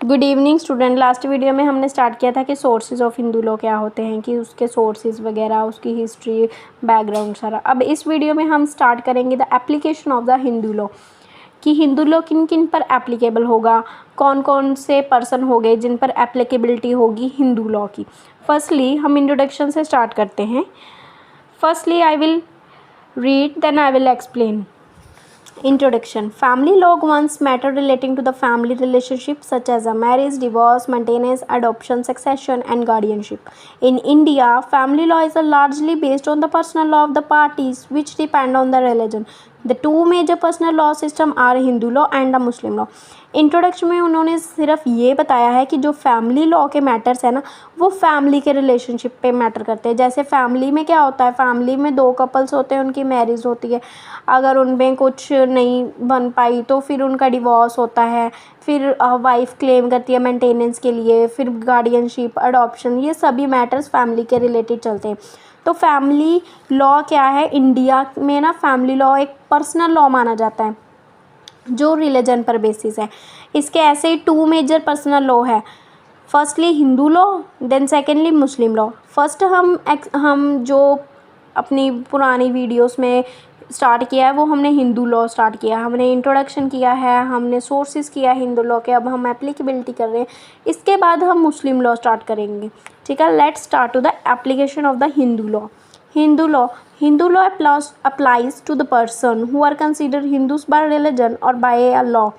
Good evening student. Last video में हमने start किया था कि सोर्सेज ऑफ हिंदू लॉ क्या होते हैं, कि उसके सोर्सेज वगैरह, उसकी हिस्ट्री, बैकग्राउंड सारा। अब इस वीडियो में हम स्टार्ट करेंगे the application of the Hindu law, कि हिंदू लॉ किन किन पर एप्लीकेबल होगा, कौन कौन से पर्सन हो गए जिन पर एप्लीकेबिलिटी होगी हिंदू लॉ की। फर्स्टली हम इंट्रोडक्शन से स्टार्ट करते हैं। Firstly I will read, then I will explain. Introduction. Family law governs matter relating to the family relationship such as a marriage, divorce, maintenance, adoption, succession, and guardianship. In India, family law is largely based on the personal law of the parties, which depend on the religion. The two major personal law system are Hindu law and the Muslim law. Introduction में उन्होंने सिर्फ ये बताया है कि जो family law के matters है ना, वो फैमिली के रिलेशनशिप पे मैटर करते हैं। जैसे फैमिली में क्या होता है, फैमिली में दो कपल्स होते हैं, उनकी मैरिज होती है, अगर उनमें कुछ नहीं बन पाई तो फिर उनका डिवोर्स होता है, फिर वाइफ क्लेम करती है मेंटेनेंस के लिए, फिर गार्डियनशिप, अडॉप्शन, ये सभी मैटर्स फैमिली के रिलेटेड चलते हैं। तो फैमिली लॉ क्या है, इंडिया में ना फैमिली लॉ एक पर्सनल लॉ माना जाता है जो रिलीजन पर बेसिस है। इसके ऐसे ही टू मेजर पर्सनल लॉ है, firstly Hindu law, then secondly Muslim law. First हम जो अपनी पुरानी वीडियोस में स्टार्ट किया है वो हमने हिंदू लॉ स्टार्ट किया, हमने इंट्रोडक्शन किया है, हमने सोर्सेज किया हिंदू लॉ के। अब हम एप्लीकेबिलिटी कर रहे हैं, इसके बाद हम मुस्लिम लॉ स्टार्ट करेंगे। ठीक है, let's start to the application of the Hindu law. Hindu law applies to the person who are considered Hindus by religion or by a law.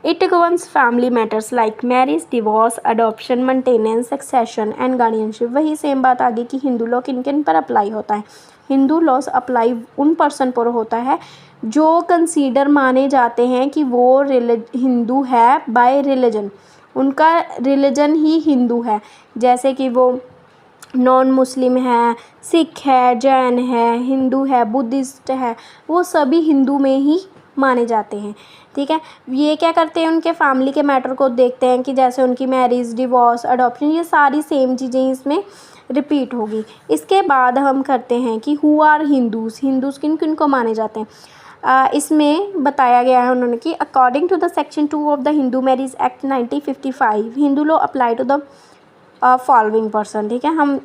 It governs family matters like marriage, divorce, adoption, maintenance, succession and guardianship. वही same बात आ गई कि Hindu law किन किन पर apply होता है। Hindu laws apply उन पर्सन पर होता है जो कंसीडर माने जाते हैं कि वो हिंदू है बाय रिलीजन, उनका रिलीजन ही हिंदू है। जैसे कि वो नॉन मुस्लिम है, सिख है, जैन है, हिंदू है, बुद्धिस्ट है, वो सभी हिंदू में ही माने जाते हैं। ठीक है, ये क्या करते हैं, उनके फैमिली के मैटर को देखते हैं कि जैसे उनकी मैरिज, डिवोर्स, अडॉप्शन, ये सारी सेम चीज़ें इसमें रिपीट होगी। इसके बाद हम करते हैं कि हु आर हिंदूज़ किन किन को माने जाते हैं। इसमें बताया गया है उन्होंने कि according to the section 2 of the Hindu marriage act 1955 Hindu law apply to the following person. ठीक है, हम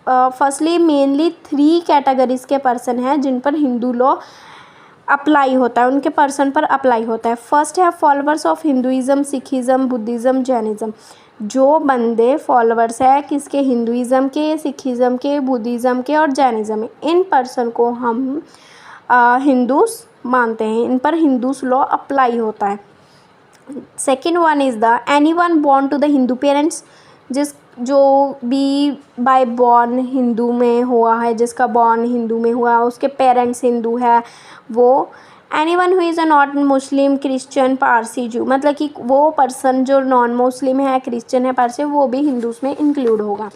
फर्स्टली मेनली 3 कैटेगरीज के पर्सन हैं जिन पर हिंदू लॉ अप्लाई होता है, उनके पर्सन पर अप्लाई होता है। फर्स्ट है followers of Hinduism, Sikhism, Buddhism, Jainism. जो बंदे फॉलोअर्स है किसके, हिंदुइज़्म के, सिखिज़्म के, बुद्धिज़्म के और जैनिज़्म, इन पर्सन को हम हिंदूस मानते हैं, इन पर हिंदूस लॉ अप्लाई होता है। Second one is the anyone born to the Hindu parents, जो भी बाय बॉर्न हिंदू में हुआ है, जिसका बॉर्न हिंदू में हुआ, उसके पेरेंट्स हिंदू है, वो anyone who is a not Muslim, Christian, Parsi, जू, मतलब कि वो पर्सन जो नॉन मुस्लिम है, क्रिश्चियन है, पारसी, वो भी हिंदूज में इंक्लूड होगा।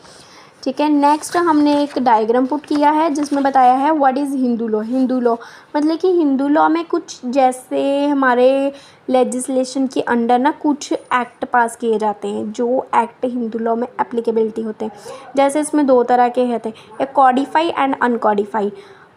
ठीक है, नेक्स्ट हमने एक डायग्राम पुट किया है जिसमें बताया है what is Hindu law. Hindu law मतलब कि हिंदू लॉ में कुछ जैसे हमारे लेजिस्लेशन के अंडर ना कुछ एक्ट पास किए जाते हैं जो एक्ट हिंदू लॉ में एप्लीकेबिलिटी होते हैं। जैसे इसमें 2 तरह के होते हैं, एक कॉडिफाई एंड अनकॉडिफाइड।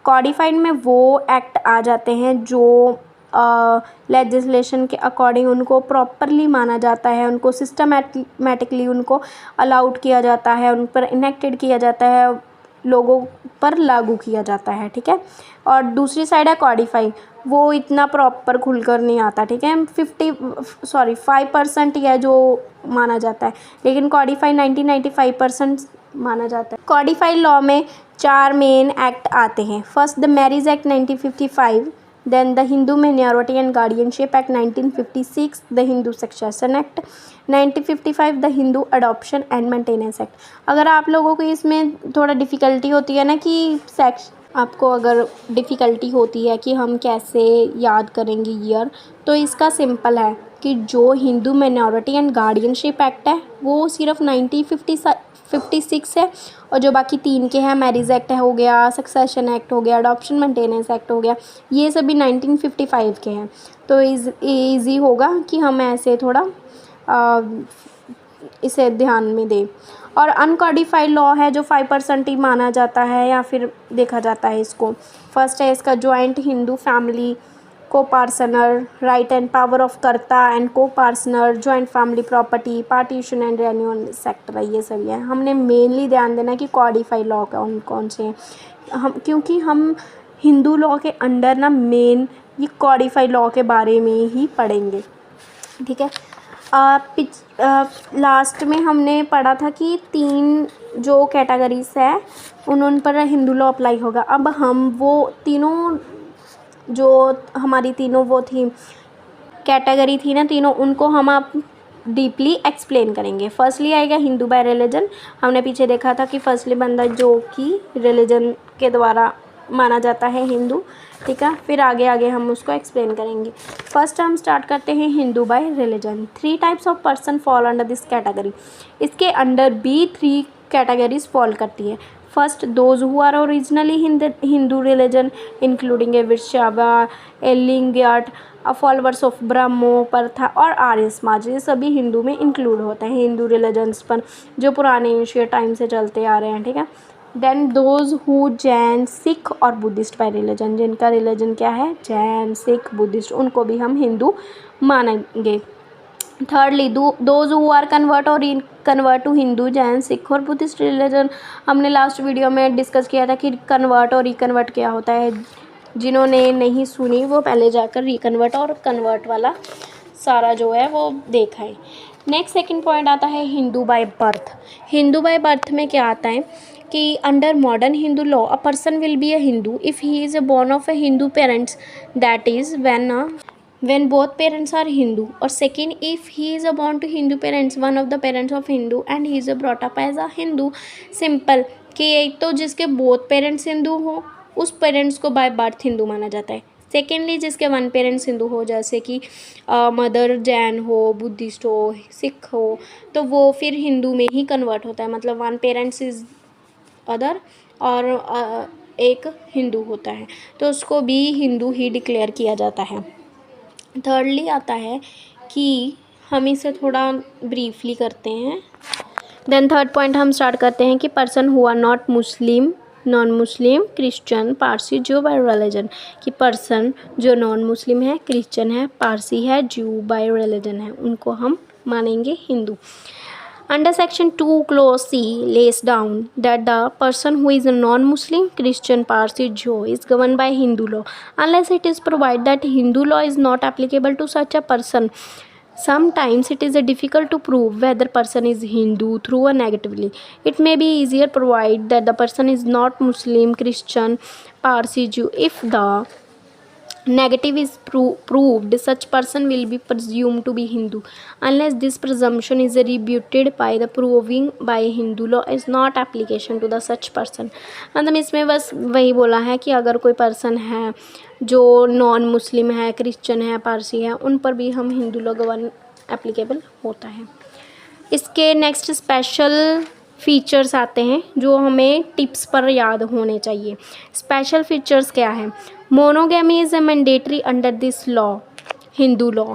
कॉडिफाइड में वो एक्ट आ जाते हैं जो लेजिस्लेशन के अकॉर्डिंग उनको प्रॉपरली माना जाता है, उनको सिस्टमेटिकली उनको अलाउड किया जाता है, उन पर इनेक्टेड किया जाता है, लोगों पर लागू किया जाता है। ठीक है, और दूसरी साइड है कॉडिफाई, वो इतना प्रॉपर खुलकर नहीं आता। ठीक है, 5% है जो माना जाता है, लेकिन कॉडिफाई 95% माना जाता है। कॉडिफाइड लॉ में 4 मेन एक्ट आते हैं। First the marriage act 1955, then the Hindu Minority and Guardianship Act 1956, the Hindu Succession Act 1955, the Hindu Adoption and Maintenance Act। अगर आप लोगों को इसमें थोड़ा डिफ़िकल्टी होती है ना कि आपको अगर डिफ़िकल्टी होती है कि हम कैसे याद करेंगे ईयर, तो इसका सिंपल है कि जो Hindu minority and guardianship act है वो सिर्फ 1956 है, और जो बाकी 3 के हैं, मैरिज एक्ट हो गया, सक्सेशन एक्ट हो गया, अडॉप्शन मेंटेनेंस एक्ट हो गया, ये सभी 1955 के हैं। तो ईज़ी होगा कि हम ऐसे थोड़ा इसे ध्यान में दें। और अनकॉडिफाइड लॉ है जो 5% ही माना जाता है या फिर देखा जाता है इसको। फर्स्ट है इसका joint Hindu family co-partner, right and power of कर्ता and co-partner, joint family property, partition and reunion etc. ये सभी है। हमने मेनली ध्यान देना कि कॉडिफाई लॉ कौन कौन से हैं, हम क्योंकि हम हिंदू लॉ के अंडर ना मेन ये कॉडिफाई लॉ के बारे में ही पढ़ेंगे, ठीक है। लास्ट में हमने पढ़ा था कि 3 जो कैटेगरीज है उन पर हिंदू लॉ अप्लाई होगा। अब हम वो तीनों जो हमारी तीनों वो थी कैटेगरी थी ना तीनों, उनको हम आप डीपली एक्सप्लेन करेंगे। फर्स्टली आएगा हिंदू बाय रिलीजन। हमने पीछे देखा था कि फर्स्टली बंदा जो कि रिलीजन के द्वारा माना जाता है हिंदू, ठीक है। फिर आगे आगे हम उसको एक्सप्लेन करेंगे। फर्स्ट हम स्टार्ट करते हैं Hindu by religion. 3 types of person fall under this category. इसके अंडर भी 3 कैटेगरीज फॉल करती है। First, those who are originally Hindu religion including a Vaishnava, a Lingayat, followers of Brahmo, प्रथा और आर्य समाज, ये सभी हिंदू में इंक्लूड होते हैं, हिंदू रिलीजन्स पर जो पुराने एंशिएंट टाइम से चलते आ रहे हैं, ठीक है। Then those who Jain, Sikh और बुद्धिस्ट बाय रिलीजन, जिनका रिलीजन क्या है जैन, सिख, बुद्धिस्ट, उनको भी हम हिंदू मानेंगे। Thirdly those who are convert to Hindu, Jain, Sikh और बुद्धिस्ट रिलीजन। हमने लास्ट वीडियो में डिस्कस किया था कि कन्वर्ट और रिकन्वर्ट क्या होता है। जिन्होंने नहीं सुनी वो पहले जाकर रिकन्वर्ट और कन्वर्ट वाला सारा जो है वो देखा है। नेक्स्ट सेकंड पॉइंट आता है Hindu by birth. Hindu by birth में क्या आता है कि under modern Hindu law a person will be a Hindu if he is a born of a Hindu parents, that is when both parents are Hindu, or second if he is a born to Hindu parents, one of the parents of Hindu and he is a brought up as a Hindu। Simple कि एक तो जिसके both parents Hindu हो उस parents को by birth Hindu माना जाता है। सेकेंडली जिसके 1 पेरेंट्स हिंदू हो, जैसे कि मदर जैन हो, बुद्धिस्ट हो, सिख हो, तो वो फिर हिंदू में ही कन्वर्ट होता है। मतलब 1 पेरेंट्स इज़ अदर और एक हिंदू होता है तो उसको भी हिंदू ही डिक्लेयर किया जाता है। थर्डली आता है कि हम इसे थोड़ा ब्रीफली करते हैं। देन थर्ड पॉइंट हम स्टार्ट करते हैं कि person who are not Muslim, non Muslim, Christian, Parsi, Jew by religion, कि पर्सन जो नॉन मुस्लिम है, क्रिश्चियन है, पारसी है, ज्यू बाय रिलीजन है, उनको हम मानेंगे Hindu. Under section 2 clause C lays down that the person who is a non-Muslim, Christian, Parsi, Jew is governed by Hindu law unless it is provided that Hindu law is not applicable to such a person. Sometimes it is difficult to prove whether person is Hindu through a negatively. It may be easier provided that the person is not Muslim, Christian, Parsi, Jew. If the negative is proved, such person will be presumed to be Hindu unless this presumption is rebutted by the proving by Hindu law is not application to the such person। मतलब इसमें बस वही बोला है कि अगर कोई person है जो नॉन मुस्लिम है, क्रिश्चियन है, पारसी है, उन पर भी हम हिंदू लॉ गवर्न एप्लीकेबल होता है। इसके नेक्स्ट स्पेशल फीचर्स आते हैं जो हमें टिप्स पर याद होने चाहिए। स्पेशल फीचर्स क्या है? Monogamy is a mandatory under this law, Hindu law.